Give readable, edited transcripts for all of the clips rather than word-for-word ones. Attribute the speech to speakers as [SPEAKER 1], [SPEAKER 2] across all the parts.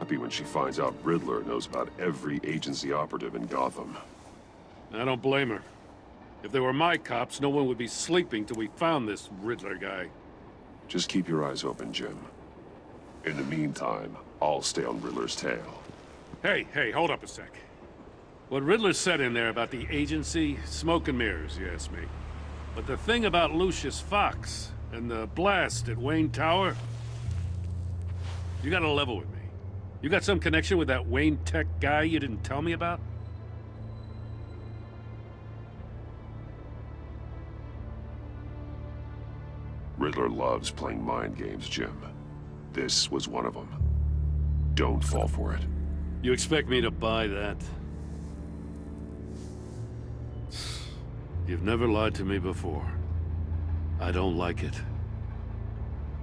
[SPEAKER 1] Happy when she finds out Riddler knows about every agency operative in Gotham.
[SPEAKER 2] I don't blame her. If they were my cops, no one would be sleeping till we found this Riddler guy.
[SPEAKER 1] Just keep your eyes open, Jim. In the meantime, I'll stay on Riddler's tail.
[SPEAKER 2] Hey, hold up a sec. What Riddler said in there about the agency, smoke and mirrors, you ask me. But the thing about Lucius Fox and the blast at Wayne Tower, you gotta level with me. You got some connection with that Wayne Tech guy you didn't tell me about?
[SPEAKER 1] Riddler loves playing mind games, Jim. This was one of them. Don't fall for it.
[SPEAKER 2] You expect me to buy that? You've never lied to me before. I don't like it.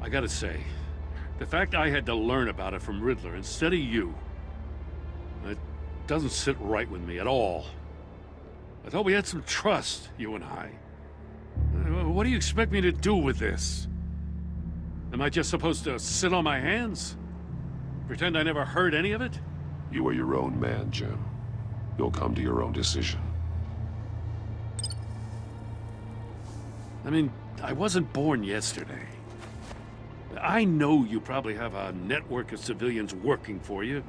[SPEAKER 2] I gotta say, the fact I had to learn about it from Riddler instead of you, it doesn't sit right with me at all. I thought we had some trust, you and I. What do you expect me to do with this? Am I just supposed to sit on my hands? Pretend I never heard any of it?
[SPEAKER 1] You are your own man, Jim. You'll come to your own decision.
[SPEAKER 2] I mean, I wasn't born yesterday. I know you probably have a network of civilians working for you.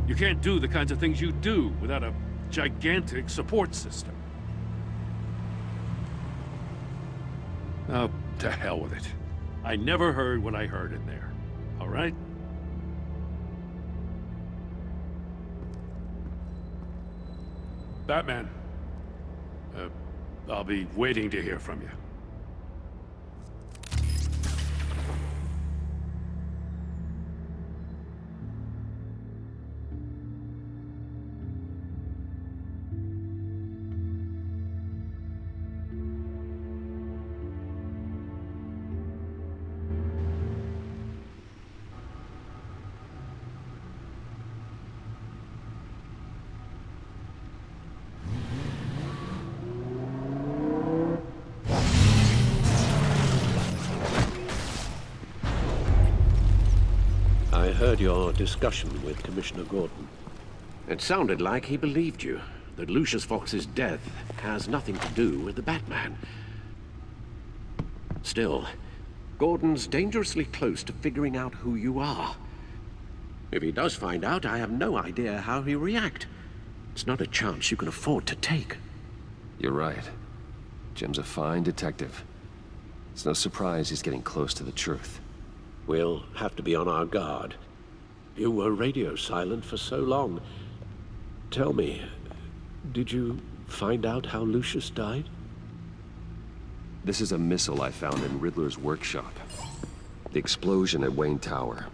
[SPEAKER 2] You can't do the kinds of things you do without a gigantic support system. Oh, to hell with it. I never heard what I heard in there. All right? Batman. I'll be waiting to hear from you.
[SPEAKER 3] I heard your discussion with Commissioner Gordon. It sounded like he believed you, that Lucius Fox's death has nothing to do with the Batman. Still, Gordon's dangerously close to figuring out who you are. If he does find out, I have no idea how he'll react. It's not a chance you can afford to take.
[SPEAKER 4] You're right. Jim's a fine detective. It's no surprise he's getting close to the truth.
[SPEAKER 3] We'll have to be on our guard. You were radio silent for so long. Tell me, did you find out how Lucius died?
[SPEAKER 4] This is a missile I found in Riddler's workshop. The explosion at Wayne Tower.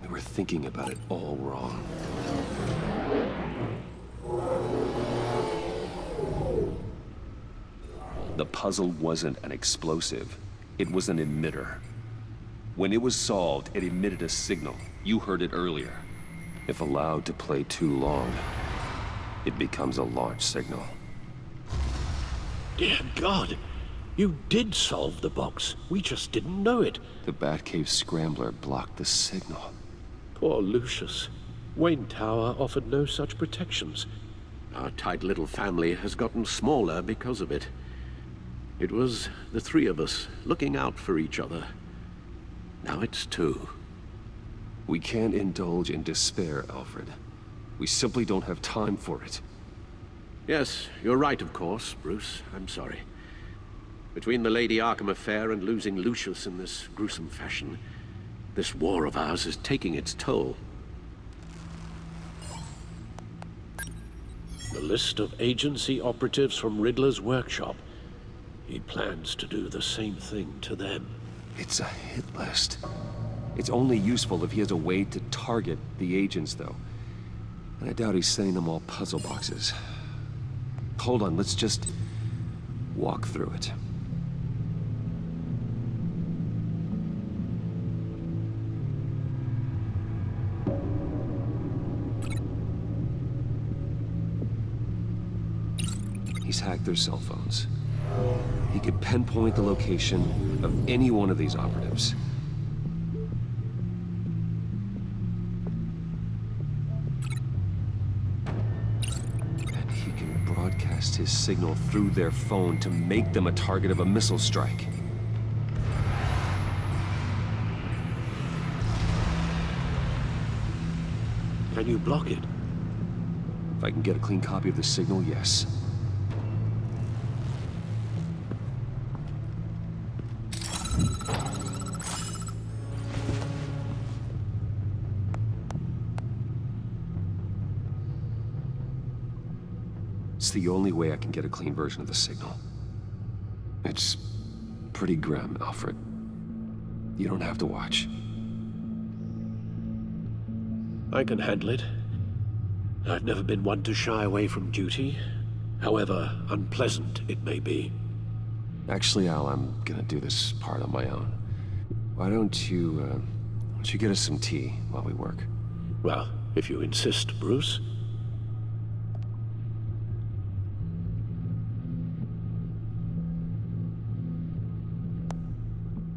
[SPEAKER 4] We were thinking about it all wrong. The puzzle wasn't an explosive. It was an emitter. When it was solved, it emitted a signal. You heard it earlier. If allowed to play too long, it becomes a launch signal.
[SPEAKER 3] Dear God, you did solve the box. We just didn't know it.
[SPEAKER 4] The Batcave scrambler blocked the signal.
[SPEAKER 3] Poor Lucius. Wayne Tower offered no such protections. Our tight little family has gotten smaller because of it. It was the three of us looking out for each other. Now it's two.
[SPEAKER 4] We can't indulge in despair, Alfred. We simply don't have time for it.
[SPEAKER 3] Yes, you're right, of course, Bruce. I'm sorry. Between the Lady Arkham affair and losing Lucius in this gruesome fashion, this war of ours is taking its toll. The list of agency operatives from Riddler's workshop. He plans to do the same thing to them.
[SPEAKER 4] It's a hit list. It's only useful if he has a way to target the agents, though. And I doubt he's sending them all puzzle boxes. Hold on, let's just walk through it. He's hacked their cell phones. He could pinpoint the location of any one of these operatives. passed his signal through their phone to make them a target of a missile strike.
[SPEAKER 3] Can you block it?
[SPEAKER 4] If I can get a clean copy of the signal, yes. It's the only way I can get a clean version of the signal. It's pretty grim, Alfred. You don't have to watch.
[SPEAKER 3] I can handle it. I've never been one to shy away from duty, however unpleasant it may be.
[SPEAKER 4] Actually, Al, I'm gonna do this part on my own. Why don't you get us some tea while we work?
[SPEAKER 3] Well, if you insist, Bruce.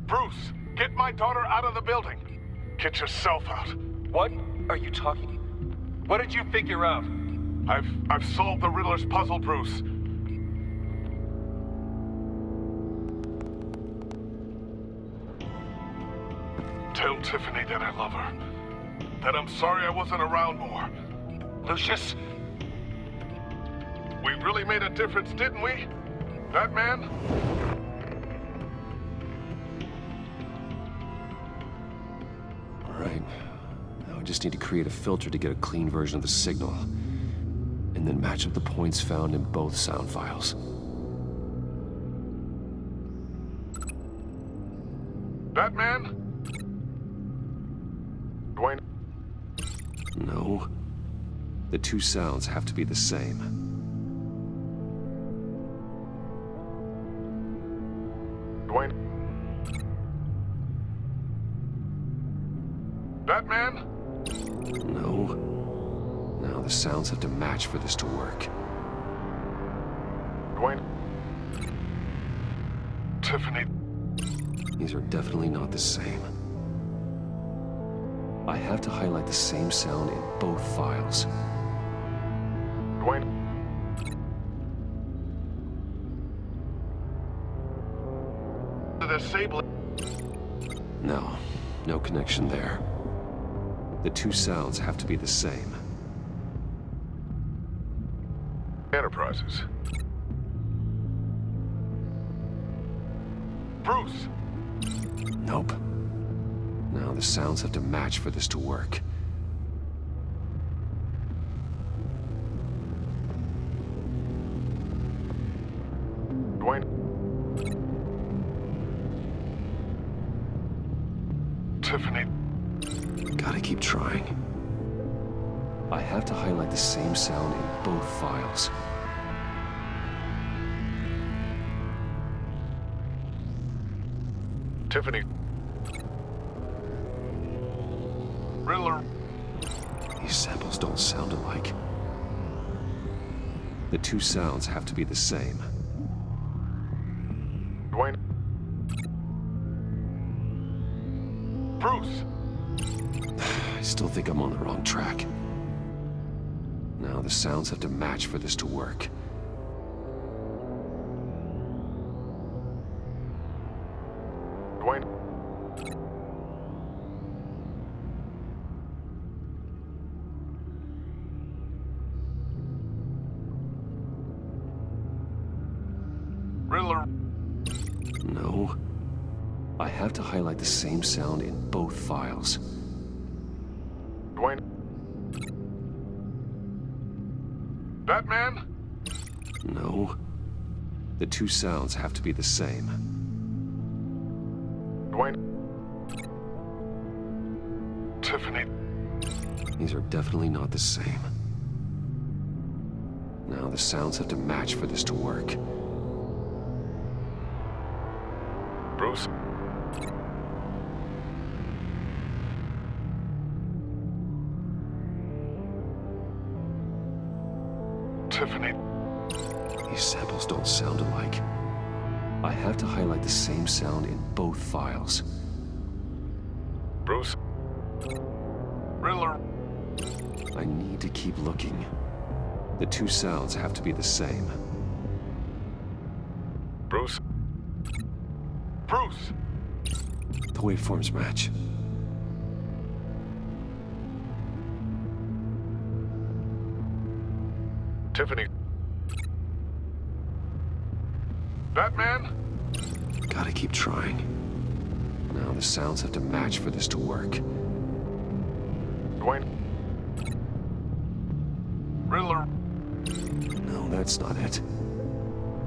[SPEAKER 5] Bruce, get my daughter out of the building. Get yourself out.
[SPEAKER 6] What are you talking? What did you figure out?
[SPEAKER 5] I've solved the Riddler's puzzle, Bruce. Tell Tiffany that I love her. That I'm sorry I wasn't around more.
[SPEAKER 6] Lucius?
[SPEAKER 5] We really made a difference, didn't we? Batman?
[SPEAKER 4] All right. Now I just need to create a filter to get a clean version of the signal, and then match up the points found in both sound files.
[SPEAKER 5] Batman? Dwayne?
[SPEAKER 4] No. The two sounds have to be the same.
[SPEAKER 5] Dwayne? Batman?
[SPEAKER 4] No. Now the sounds have to match for this to work.
[SPEAKER 5] Dwayne? Tiffany?
[SPEAKER 4] These are definitely not the same. I have to highlight the same sound in both files.
[SPEAKER 5] Dwayne? Disable it.
[SPEAKER 4] No. No connection there. The two sounds have to be the same.
[SPEAKER 5] Enterprises. Bruce!
[SPEAKER 4] Nope. Now the sounds have to match for this to work.
[SPEAKER 5] Dwayne? Tiffany?
[SPEAKER 4] Gotta keep trying. I have to highlight the same sound in both files.
[SPEAKER 5] Tiffany? Riddler?
[SPEAKER 4] These samples don't sound alike. The two sounds have to be the same.
[SPEAKER 5] Dwayne? Bruce!
[SPEAKER 4] I still think I'm on the wrong track. Now the sounds have to match for this to work.
[SPEAKER 5] Dwayne? Riddler?
[SPEAKER 4] No. I have to highlight the same sound in both files.
[SPEAKER 5] Dwayne? Batman?
[SPEAKER 4] No. The two sounds have to be the same.
[SPEAKER 5] Dwayne? Tiffany?
[SPEAKER 4] These are definitely not the same. Now the sounds have to match for this to work.
[SPEAKER 5] Bruce? Tiffany?
[SPEAKER 4] These samples don't sound alike. I have to highlight the same sound in both files.
[SPEAKER 5] Bruce? Riddler?
[SPEAKER 4] I need to keep looking. The two sounds have to be the same.
[SPEAKER 5] Bruce? Bruce!
[SPEAKER 1] The waveforms match.
[SPEAKER 5] Tiffany. Batman?
[SPEAKER 1] Gotta keep trying. Now the sounds have to match for this to work.
[SPEAKER 5] Dwayne? Riddler?
[SPEAKER 1] No, that's not it.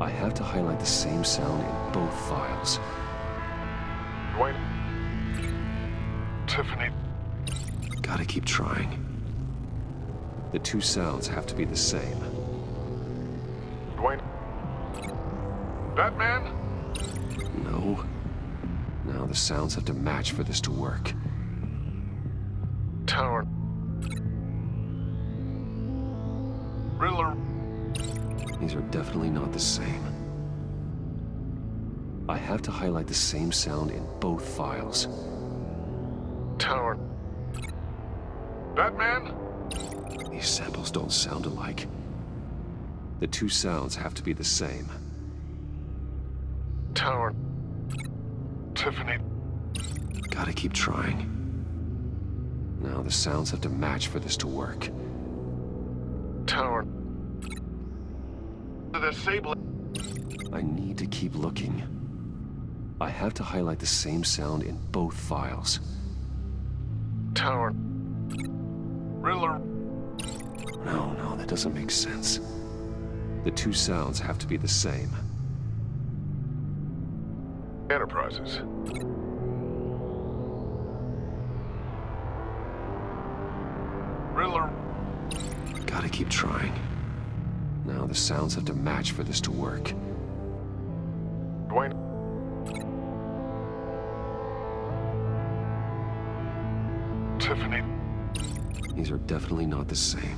[SPEAKER 1] I have to highlight the same sound in both files.
[SPEAKER 5] Dwayne? Tiffany?
[SPEAKER 1] Gotta keep trying. The two sounds have to be the same.
[SPEAKER 5] Dwayne? Batman?
[SPEAKER 1] No. Now the sounds have to match for this to work.
[SPEAKER 5] Tower. Riddler?
[SPEAKER 1] These are definitely not the same. I have to highlight the same sound in both files.
[SPEAKER 5] Tower. Batman?
[SPEAKER 1] These samples don't sound alike. The two sounds have to be the same.
[SPEAKER 5] Tower. Tiffany?
[SPEAKER 1] Gotta keep trying. Now the sounds have to match for this to work.
[SPEAKER 5] Tower. The Sable.
[SPEAKER 1] I need to keep looking. I have to highlight the same sound in both files.
[SPEAKER 5] Tower. Riddler?
[SPEAKER 1] No, that doesn't make sense. The two sounds have to be the same.
[SPEAKER 5] Enterprises. Riddler?
[SPEAKER 1] Gotta keep trying. Now the sounds have to match for this to work.
[SPEAKER 5] Dwayne? Tiffany?
[SPEAKER 1] These are definitely not the same.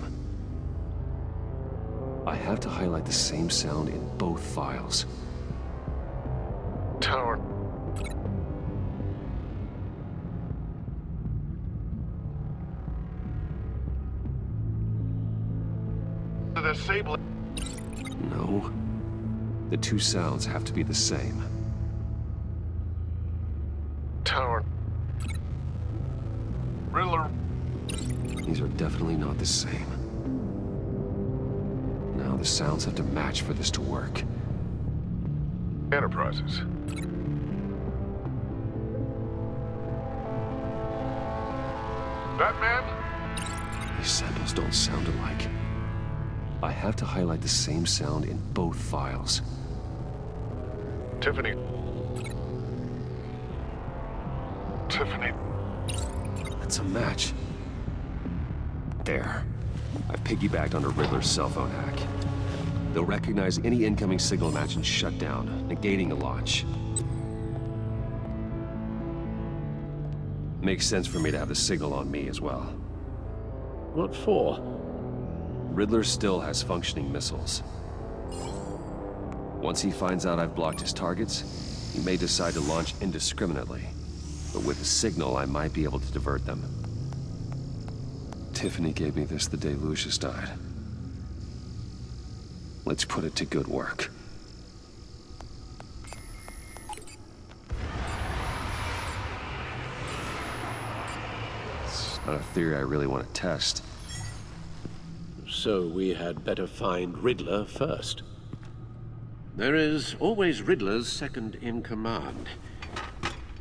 [SPEAKER 1] I have to highlight the same sound in both files.
[SPEAKER 5] Tower. The Sable.
[SPEAKER 1] No. The two sounds have to be the same.
[SPEAKER 5] Tower. Riddler?
[SPEAKER 1] These are definitely not the same. Now the sounds have to match for this to work.
[SPEAKER 5] Enterprises. Batman?
[SPEAKER 1] These samples don't sound alike. I have to highlight the same sound in both files.
[SPEAKER 5] Tiffany? Tiffany?
[SPEAKER 1] That's a match. There. I've piggybacked on a Riddler's cell phone hack. They'll recognize any incoming signal match and shut down, negating a launch. Makes sense for me to have the signal on me as well.
[SPEAKER 3] What for?
[SPEAKER 1] Riddler still has functioning missiles. Once he finds out I've blocked his targets, he may decide to launch indiscriminately. But with the signal, I might be able to divert them. Tiffany gave me this the day Lucius died. Let's put it to good work. It's not a theory I really want to test.
[SPEAKER 3] So we had better find Riddler first. There is always Riddler's second in command.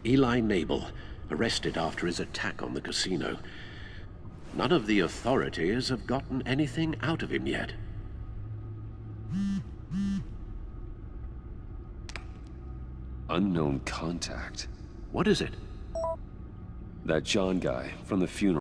[SPEAKER 3] Eli Nabel, arrested after his attack on the casino. None of the authorities have gotten anything out of him yet.
[SPEAKER 1] Unknown contact.
[SPEAKER 3] What is it?
[SPEAKER 1] That John guy from the funeral.